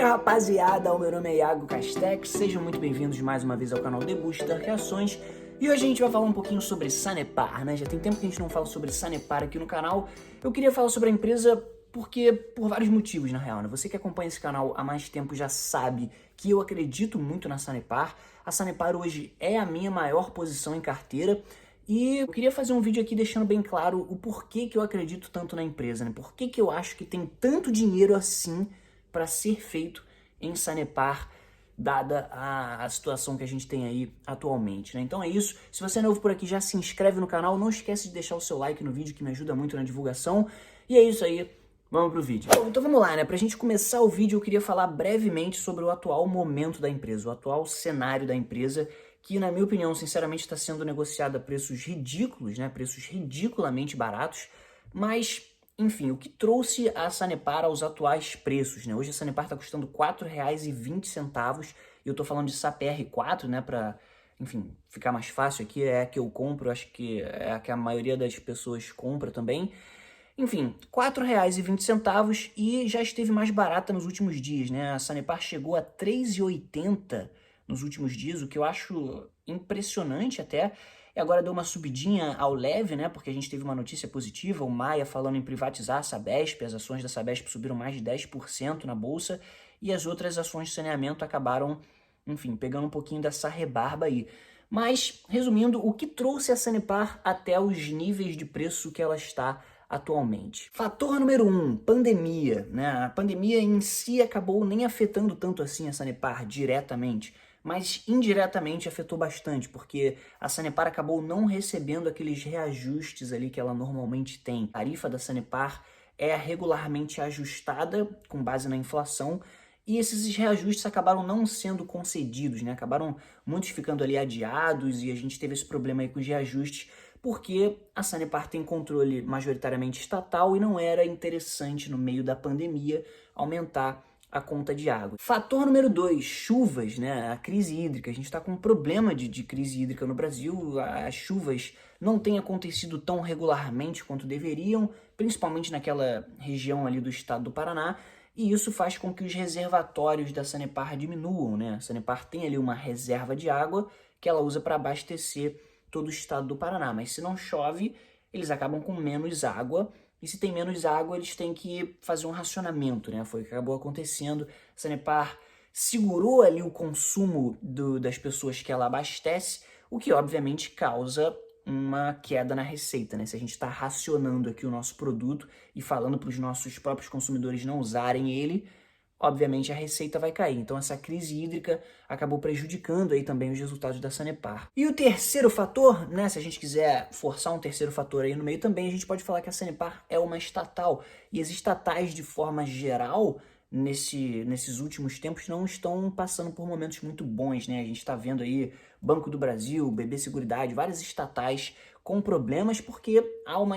rapaziada, o meu nome é Iago Castex, sejam muito bem-vindos mais uma vez ao canal Degusta Reações. E hoje a gente vai falar um pouquinho sobre Sanepar, né? Já tem tempo que a gente não fala sobre Sanepar aqui no canal. Eu queria falar sobre a empresa por vários motivos, na real, né? Você que acompanha esse canal há mais tempo já sabe que eu acredito muito na Sanepar. A Sanepar hoje é a minha maior posição em carteira. E eu queria fazer um vídeo aqui deixando bem claro o porquê que eu acredito tanto na empresa, né? Por que eu acho que tem tanto dinheiro assim para ser feito em Sanepar, dada a situação que a gente tem aí atualmente, né? Então é isso. Se você é novo por aqui, já se inscreve no canal. Não esquece de deixar o seu like no vídeo, que me ajuda muito na divulgação. E é isso aí. Vamos pro vídeo. Bom, então vamos lá, né? Pra gente começar o vídeo, eu queria falar brevemente sobre o atual momento da empresa, o atual cenário da empresa, que, na minha opinião, sinceramente, está sendo negociado a preços ridículos, né? Preços ridiculamente baratos, mas, enfim, o que trouxe a Sanepar aos atuais preços, né? Hoje a Sanepar está custando R$ 4,20, e eu tô falando de SAPR4, né? Pra, enfim, ficar mais fácil aqui, é a que eu compro, acho que é a que a maioria das pessoas compra também. Enfim, R$ 4,20 e já esteve mais barata nos últimos dias, né? A Sanepar chegou a R$ 3,80 nos últimos dias, o que eu acho impressionante até. E agora deu uma subidinha ao leve, né? Porque a gente teve uma notícia positiva, o Maia falando em privatizar a Sabesp, as ações da Sabesp subiram mais de 10% na bolsa e as outras ações de saneamento acabaram, enfim, pegando um pouquinho dessa rebarba aí. Mas, resumindo, o que trouxe a Sanepar até os níveis de preço que ela está atualmente? Fator número 1, pandemia, né? A pandemia em si acabou nem afetando tanto assim a Sanepar diretamente, mas indiretamente afetou bastante, porque a Sanepar acabou não recebendo aqueles reajustes ali que ela normalmente tem. A tarifa da Sanepar é regularmente ajustada com base na inflação, e esses reajustes acabaram não sendo concedidos, né? Acabaram muitos ficando ali adiados, e a gente teve esse problema aí com os reajustes, porque a Sanepar tem controle majoritariamente estatal e não era interessante no meio da pandemia aumentar a conta de água. Fator número 2, chuvas, né? A crise hídrica. A gente está com um problema de crise hídrica no Brasil. As chuvas não têm acontecido tão regularmente quanto deveriam, principalmente naquela região ali do estado do Paraná, e isso faz com que os reservatórios da Sanepar diminuam, né? A Sanepar tem ali uma reserva de água que ela usa para abastecer todo o estado do Paraná, mas se não chove, eles acabam com menos água, e se tem menos água, eles têm que fazer um racionamento, né? Foi o que acabou acontecendo. A Sanepar segurou ali o consumo das pessoas que ela abastece, o que obviamente causa uma queda na receita, né? Se a gente está racionando aqui o nosso produto e falando para os nossos próprios consumidores não usarem ele, obviamente a receita vai cair. Então essa crise hídrica acabou prejudicando aí também os resultados da Sanepar. E o terceiro fator, né, se a gente quiser forçar um terceiro fator aí no meio também, a gente pode falar que a Sanepar é uma estatal. E as estatais, de forma geral, nesses últimos tempos não estão passando por momentos muito bons, né? A gente está vendo aí Banco do Brasil, BB Seguridade, várias estatais com problemas porque há uma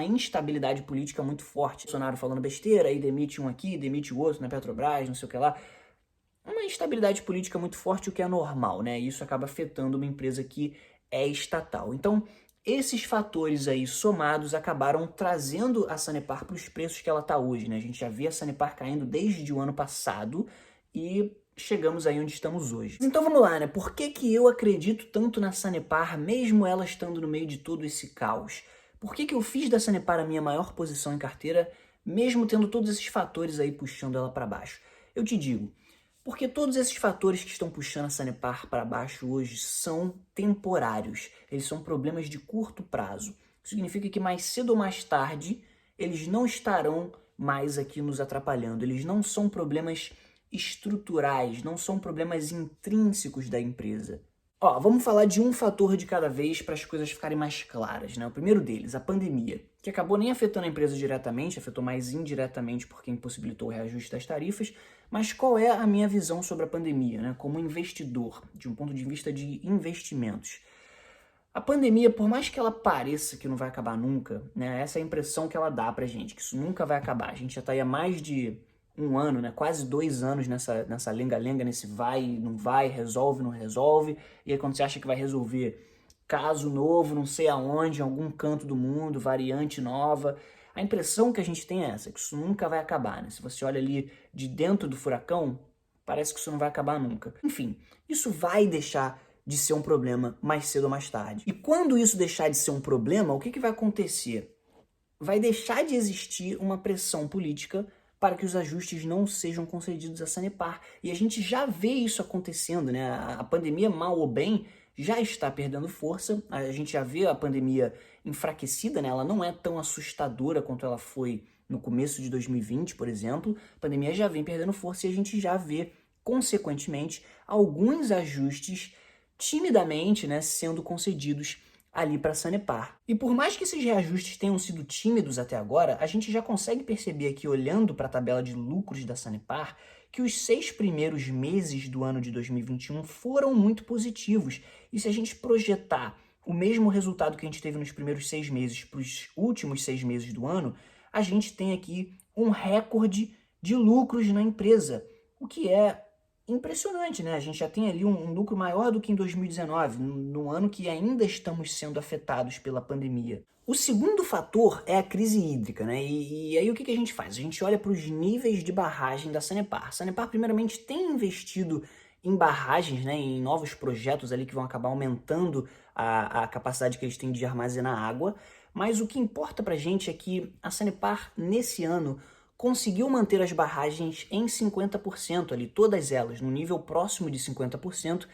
instabilidade política muito forte. Bolsonaro falando besteira, aí demite um aqui, demite o outro na Petrobras, não sei o que lá. Uma instabilidade política muito forte, o que é normal, né? Isso acaba afetando uma empresa que é estatal. Então, esses fatores aí somados acabaram trazendo a Sanepar para os preços que ela está hoje, né? A gente já vê a Sanepar caindo desde o ano passado e chegamos aí onde estamos hoje. Então vamos lá, né? Por que eu acredito tanto na Sanepar, mesmo ela estando no meio de todo esse caos? Por que eu fiz da Sanepar a minha maior posição em carteira, mesmo tendo todos esses fatores aí puxando ela para baixo? Eu te digo, porque todos esses fatores que estão puxando a Sanepar para baixo hoje são temporários. Eles são problemas de curto prazo. Isso significa que mais cedo ou mais tarde, eles não estarão mais aqui nos atrapalhando. Eles não são problemas estruturais, não são problemas intrínsecos da empresa. Ó, vamos falar de um fator de cada vez para as coisas ficarem mais claras, né? O primeiro deles, a pandemia, que acabou nem afetando a empresa diretamente, afetou mais indiretamente porque impossibilitou o reajuste das tarifas. Mas qual é a minha visão sobre a pandemia, né? Como investidor, de um ponto de vista de investimentos? A pandemia, por mais que ela pareça que não vai acabar nunca, né? Essa é a impressão que ela dá pra gente, que isso nunca vai acabar. A gente já tá aí há mais de um ano, né? Quase 2 anos nessa lenga-lenga, nesse vai, não vai, resolve, não resolve. E aí quando você acha que vai resolver, caso novo, não sei aonde, em algum canto do mundo, variante nova, A impressão que a gente tem é essa, que isso nunca vai acabar, né? Se você olha ali de dentro do furacão, parece que isso não vai acabar nunca. Enfim, isso vai deixar de ser um problema mais cedo ou mais tarde. E quando isso deixar de ser um problema, o que vai acontecer? Vai deixar de existir uma pressão política para que os ajustes não sejam concedidos à Sanepar. E a gente já vê isso acontecendo, né? A pandemia, mal ou bem, já está perdendo força. A gente já vê a pandemia enfraquecida, né? Ela não é tão assustadora quanto ela foi no começo de 2020, por exemplo. A pandemia já vem perdendo força e a gente já vê, consequentemente, alguns ajustes timidamente, né, sendo concedidos ali para a Sanepar. E por mais que esses reajustes tenham sido tímidos até agora, a gente já consegue perceber aqui, olhando para a tabela de lucros da Sanepar, que os 6 primeiros meses do ano de 2021 foram muito positivos. E se a gente projetar o mesmo resultado que a gente teve nos primeiros 6 meses para os últimos 6 meses do ano, a gente tem aqui um recorde de lucros na empresa, o que é impressionante, né? A gente já tem ali um lucro maior do que em 2019, no ano que ainda estamos sendo afetados pela pandemia. O segundo fator é a crise hídrica, né? E aí o que a gente faz? A gente olha para os níveis de barragem da Sanepar. A Sanepar, primeiramente, tem investido em barragens, né, em novos projetos ali que vão acabar aumentando a capacidade que eles têm de armazenar água, mas o que importa pra gente é que a Sanepar, nesse ano, conseguiu manter as barragens em 50% ali, todas elas, no nível próximo de 50%,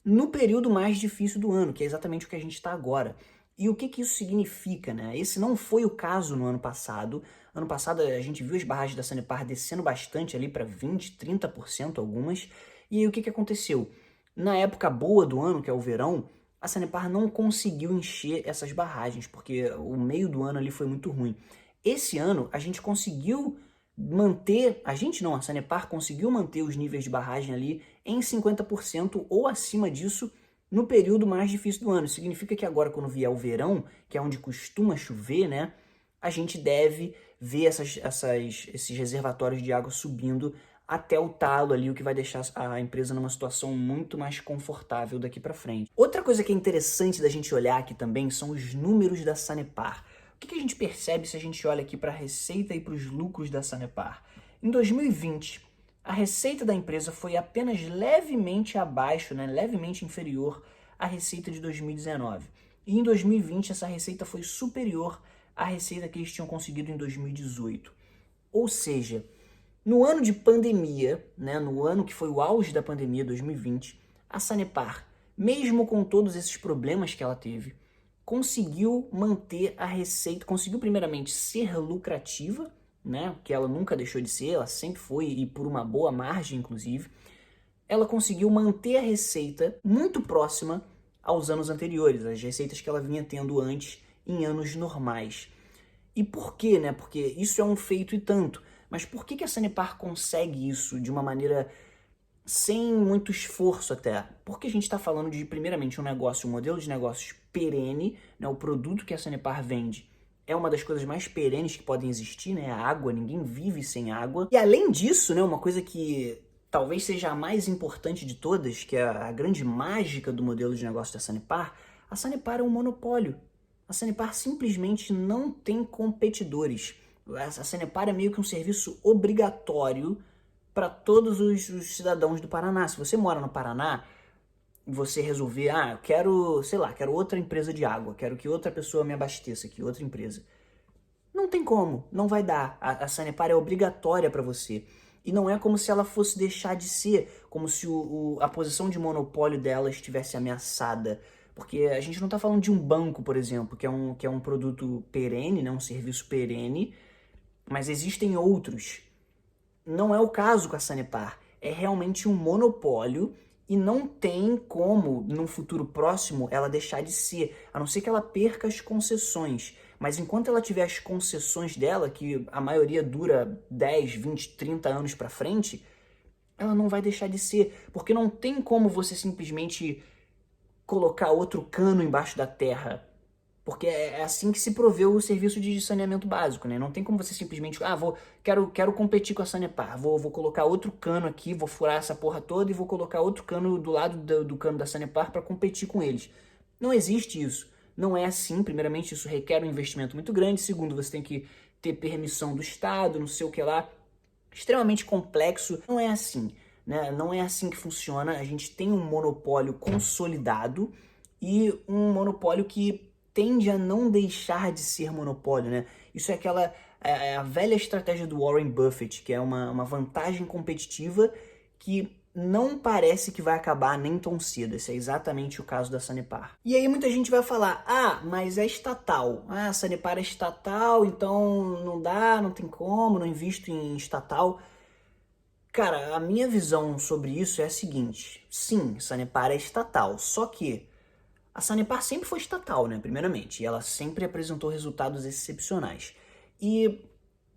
no período mais difícil do ano, que é exatamente o que a gente está agora. E o que isso significa, né? Esse não foi o caso no ano passado. Ano passado a gente viu as barragens da Sanepar descendo bastante ali para 20%, 30% algumas. E aí o que aconteceu? Na época boa do ano, que é o verão, a Sanepar não conseguiu encher essas barragens, porque o meio do ano ali foi muito ruim. Esse ano a gente conseguiu manter, a Sanepar conseguiu manter os níveis de barragem ali em 50% ou acima disso no período mais difícil do ano. Significa que agora, quando vier o verão, que é onde costuma chover, né, a gente deve ver esses reservatórios de água subindo até o talo ali, o que vai deixar a empresa numa situação muito mais confortável daqui para frente. Outra coisa que é interessante da gente olhar aqui também são os números da Sanepar. O que a gente percebe se a gente olha aqui para a receita e para os lucros da Sanepar? Em 2020, a receita da empresa foi apenas levemente abaixo, né, levemente inferior à receita de 2019. E em 2020, essa receita foi superior à receita que eles tinham conseguido em 2018. Ou seja, no ano de pandemia, né, no ano que foi o auge da pandemia, 2020, a Sanepar, mesmo com todos esses problemas que ela teve, conseguiu manter a receita, conseguiu primeiramente ser lucrativa, né, que ela nunca deixou de ser, ela sempre foi, e por uma boa margem, inclusive. Ela conseguiu manter a receita muito próxima aos anos anteriores, as receitas que ela vinha tendo antes em anos normais. E por quê, né? Porque isso é um feito e tanto. Mas por que a Sanepar consegue isso de uma maneira sem muito esforço até? Porque a gente está falando de, primeiramente, um modelo de negócios perene, né? O produto que a Sanepar vende é uma das coisas mais perenes que podem existir, né? A água, ninguém vive sem água. E além disso, né, uma coisa que talvez seja a mais importante de todas, que é a grande mágica do modelo de negócio da Sanepar, a Sanepar é um monopólio. A Sanepar simplesmente não tem competidores. A Sanepar é meio que um serviço obrigatório para todos os cidadãos do Paraná. Se você mora no Paraná, você resolver, eu quero, sei lá, quero outra empresa de água, quero que outra pessoa me abasteça aqui, outra empresa. Não tem como, não vai dar. A Sanepar é obrigatória para você. E não é como se ela fosse deixar de ser, como se a posição de monopólio dela estivesse ameaçada. Porque a gente não está falando de um banco, por exemplo, que é um produto perene, né, um serviço perene, mas existem outros. Não é o caso com a Sanepar. É realmente um monopólio e não tem como, num futuro próximo, ela deixar de ser, a não ser que ela perca as concessões. Mas enquanto ela tiver as concessões dela, que a maioria dura 10, 20, 30 anos para frente, ela não vai deixar de ser. Porque não tem como você simplesmente colocar outro cano embaixo da terra. Porque é assim que se provê o serviço de saneamento básico, né? Não tem como você simplesmente, quero competir com a Sanepar, vou colocar outro cano aqui, vou furar essa porra toda e vou colocar outro cano do lado do cano da Sanepar para competir com eles. Não existe isso. Não é assim. Primeiramente, isso requer um investimento muito grande. Segundo, você tem que ter permissão do Estado, não sei o que lá. Extremamente complexo. Não é assim, né? Não é assim que funciona. A gente tem um monopólio consolidado e um monopólio que tende a não deixar de ser monopólio, né? Isso é aquela a velha estratégia do Warren Buffett, que é uma vantagem competitiva que não parece que vai acabar nem tão cedo. Esse é exatamente o caso da Sanepar. E aí muita gente vai falar, mas é estatal. A Sanepar é estatal, então não dá, não tem como, não invisto em estatal. Cara, a minha visão sobre isso é a seguinte. Sim, Sanepar é estatal, só que a Sanepar sempre foi estatal, né, primeiramente, e ela sempre apresentou resultados excepcionais. E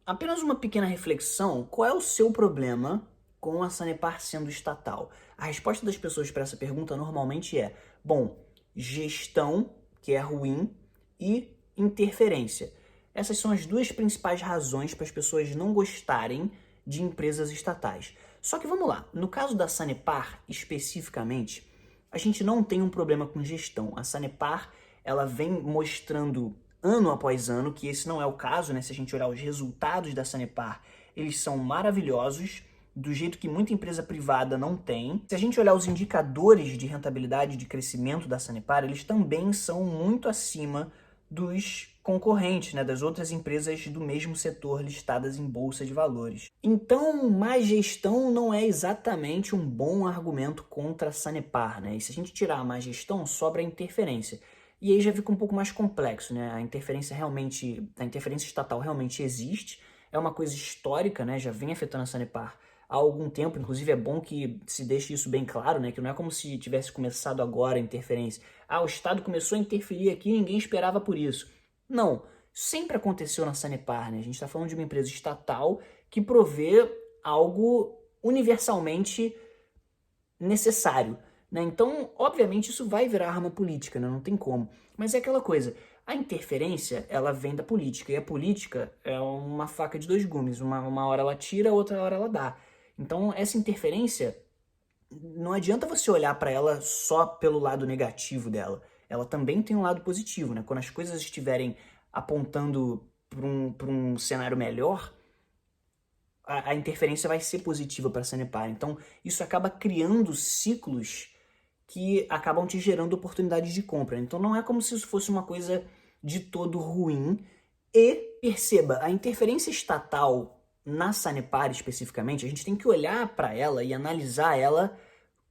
apenas uma pequena reflexão, qual é o seu problema com a Sanepar sendo estatal? A resposta das pessoas para essa pergunta normalmente é, bom, gestão, que é ruim, e interferência. Essas são as duas principais razões para as pessoas não gostarem de empresas estatais. Só que vamos lá, no caso da Sanepar especificamente, a gente não tem um problema com gestão. A Sanepar, ela vem mostrando ano após ano que esse não é o caso, né? Se a gente olhar os resultados da Sanepar, eles são maravilhosos, do jeito que muita empresa privada não tem. Se a gente olhar os indicadores de rentabilidade e de crescimento da Sanepar, eles também são muito acima dos concorrentes, né, das outras empresas do mesmo setor listadas em bolsa de valores. Então, má gestão não é exatamente um bom argumento contra a Sanepar, né? E se a gente tirar a má gestão, sobra a interferência. E aí já fica um pouco mais complexo, né? A interferência estatal realmente existe, é uma coisa histórica, né? Já vem afetando a Sanepar há algum tempo, inclusive é bom que se deixe isso bem claro, né? Que não é como se tivesse começado agora a interferência. O Estado começou a interferir aqui e ninguém esperava por isso. Não, sempre aconteceu na Sanepar, né? A gente está falando de uma empresa estatal que provê algo universalmente necessário, né? Então, obviamente, isso vai virar arma política, né? Não tem como. Mas é aquela coisa, a interferência, ela vem da política, e a política é uma faca de dois gumes. Uma hora ela tira, outra hora ela dá. Então, essa interferência, não adianta você olhar para ela só pelo lado negativo dela. Ela também tem um lado positivo, né? Quando as coisas estiverem apontando para um cenário melhor, a interferência vai ser positiva para a Sanepar. Então, isso acaba criando ciclos que acabam te gerando oportunidades de compra. Então, não é como se isso fosse uma coisa de todo ruim. E, perceba, a interferência estatal na Sanepar especificamente, a gente tem que olhar para ela e analisar ela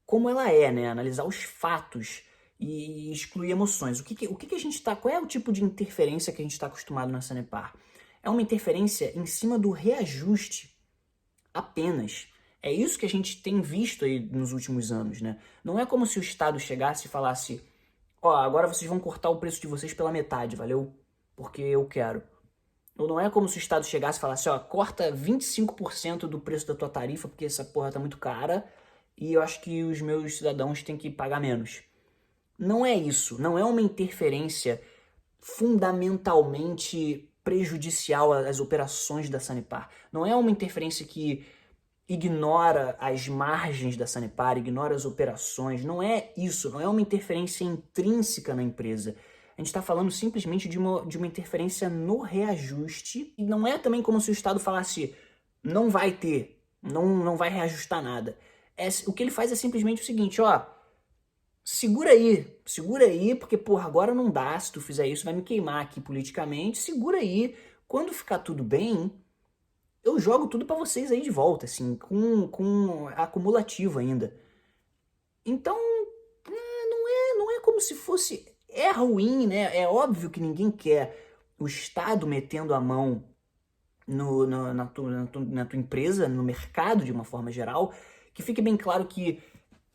como ela é, né? Analisar os fatos e excluir emoções. O que a gente tá, qual é o tipo de interferência que a gente está acostumado na Sanepar? É uma interferência em cima do reajuste apenas. É isso que a gente tem visto aí nos últimos anos, né? Não é como se o Estado chegasse e falasse, agora vocês vão cortar o preço de vocês pela metade, valeu? Porque eu quero. Ou não é como se o Estado chegasse e falasse, corta 25% do preço da tua tarifa, porque essa porra tá muito cara, e eu acho que os meus cidadãos têm que pagar menos. Não é isso, não é uma interferência fundamentalmente prejudicial às operações da Sanepar. Não é uma interferência que ignora as margens da Sanepar, ignora as operações. Não é isso, não é uma interferência intrínseca na empresa. A gente está falando simplesmente de uma interferência no reajuste. E não é também como se o Estado falasse, não vai ter, não vai reajustar nada. O que ele faz é simplesmente o seguinte, segura aí, porque, porra, agora não dá, se tu fizer isso vai me queimar aqui politicamente, segura aí, quando ficar tudo bem, eu jogo tudo pra vocês aí de volta, assim, com acumulativo ainda. Então, não é como se fosse, é ruim, né, é óbvio que ninguém quer o Estado metendo a mão na tua empresa, no mercado de uma forma geral, que fique bem claro que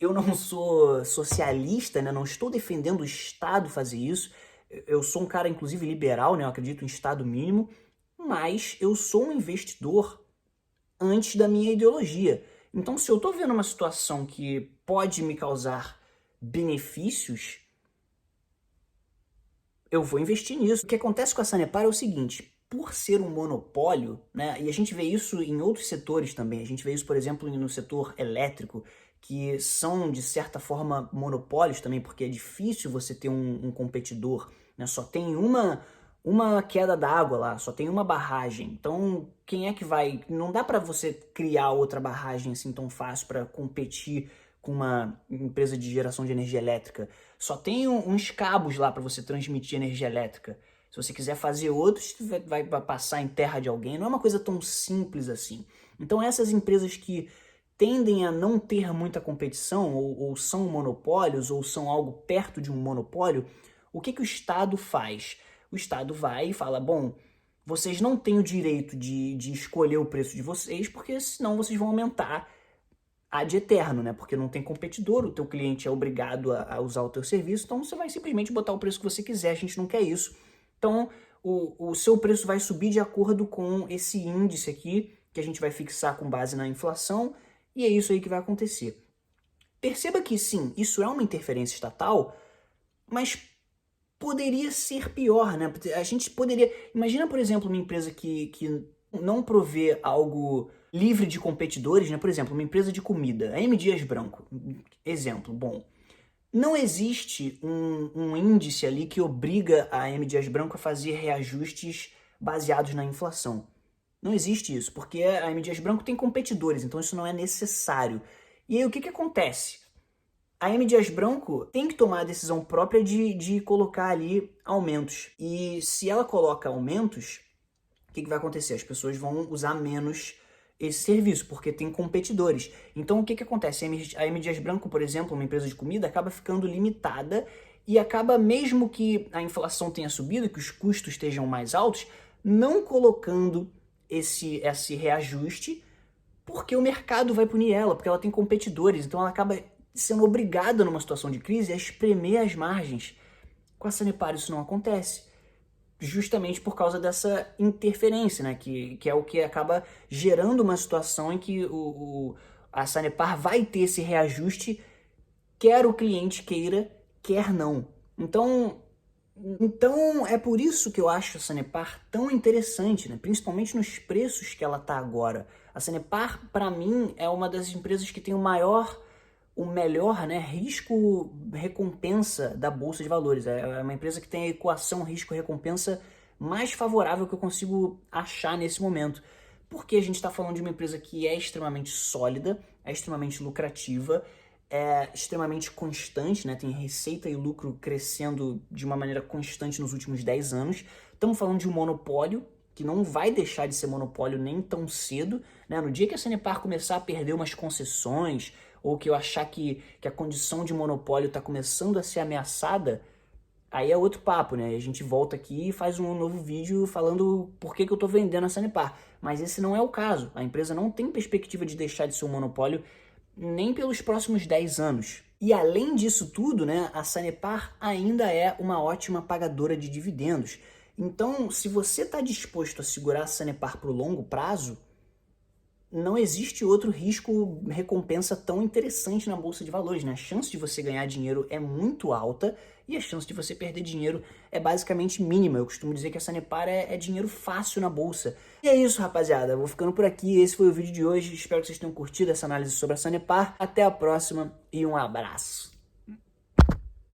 eu não sou socialista, né? Não estou defendendo o Estado fazer isso. Eu sou um cara, inclusive, liberal, né? Eu acredito em Estado mínimo, mas eu sou um investidor antes da minha ideologia. Então, se eu estou vendo uma situação que pode me causar benefícios, eu vou investir nisso. O que acontece com a Sanepar é o seguinte, por ser um monopólio, né? E a gente vê isso em outros setores também. A gente vê isso, por exemplo, no setor elétrico, que são, de certa forma, monopólios também, porque é difícil você ter um competidor, né? Só tem uma queda d'água lá, só tem uma barragem. Então, quem é que vai... Não dá para você criar outra barragem assim tão fácil para competir com uma empresa de geração de energia elétrica. Só tem uns cabos lá para você transmitir energia elétrica. Se você quiser fazer outros, vai passar em terra de alguém. Não é uma coisa tão simples assim. Então, essas empresas que tendem a não ter muita competição, ou são monopólios, ou são algo perto de um monopólio, o que o Estado faz? O Estado vai e fala, bom, vocês não têm o direito de escolher o preço de vocês, porque senão vocês vão aumentar ad eterno, né? Porque não tem competidor, o teu cliente é obrigado a usar o teu serviço, então você vai simplesmente botar o preço que você quiser, a gente não quer isso. Então, o seu preço vai subir de acordo com esse índice aqui, que a gente vai fixar com base na inflação, e é isso aí que vai acontecer. Perceba que, sim, isso é uma interferência estatal, mas poderia ser pior, né? A gente poderia... Imagina, por exemplo, uma empresa que não provê algo livre de competidores, né? Por exemplo, uma empresa de comida, a M. Dias Branco, exemplo, bom. Não existe um índice ali que obriga a M. Dias Branco a fazer reajustes baseados na inflação. Não existe isso, porque a M. Dias Branco tem competidores, então isso não é necessário. E aí o que acontece? A M. Dias Branco tem que tomar a decisão própria de colocar ali aumentos. E se ela coloca aumentos, o que vai acontecer? As pessoas vão usar menos esse serviço, porque tem competidores. Então o que acontece? A M. Dias Branco, por exemplo, uma empresa de comida, acaba ficando limitada e acaba, mesmo que a inflação tenha subido, que os custos estejam mais altos, não colocando esse reajuste, porque o mercado vai punir ela, porque ela tem competidores, então ela acaba sendo obrigada numa situação de crise a espremer as margens. Com a Sanepar isso não acontece, justamente por causa dessa interferência, né? Que é o que acaba gerando uma situação em que a Sanepar vai ter esse reajuste, quer o cliente queira, quer não. Então é por isso que eu acho a Sanepar tão interessante, né? Principalmente nos preços que ela está agora. A Sanepar, para mim, é uma das empresas que tem o melhor, né, risco-recompensa da Bolsa de Valores. É uma empresa que tem a equação risco-recompensa mais favorável que eu consigo achar nesse momento. Porque a gente está falando de uma empresa que é extremamente sólida, é extremamente lucrativa, é extremamente constante, né? Tem receita e lucro crescendo de uma maneira constante nos últimos 10 anos. Estamos falando de um monopólio que não vai deixar de ser monopólio nem tão cedo, né? No dia que a Sanepar começar a perder umas concessões, ou que eu achar que a condição de monopólio está começando a ser ameaçada, aí é outro papo, né? A gente volta aqui e faz um novo vídeo falando por que eu estou vendendo a Sanepar. Mas esse não é o caso. A empresa não tem perspectiva de deixar de ser um monopólio nem pelos próximos 10 anos. E além disso tudo, né, a Sanepar ainda é uma ótima pagadora de dividendos. Então, se você está disposto a segurar a Sanepar para o longo prazo, não existe outro risco-recompensa tão interessante na Bolsa de Valores, né? A chance de você ganhar dinheiro é muito alta e a chance de você perder dinheiro é basicamente mínima. Eu costumo dizer que a Sanepar é dinheiro fácil na Bolsa. E é isso, rapaziada. Eu vou ficando por aqui. Esse foi o vídeo de hoje. Espero que vocês tenham curtido essa análise sobre a Sanepar. Até a próxima e um abraço.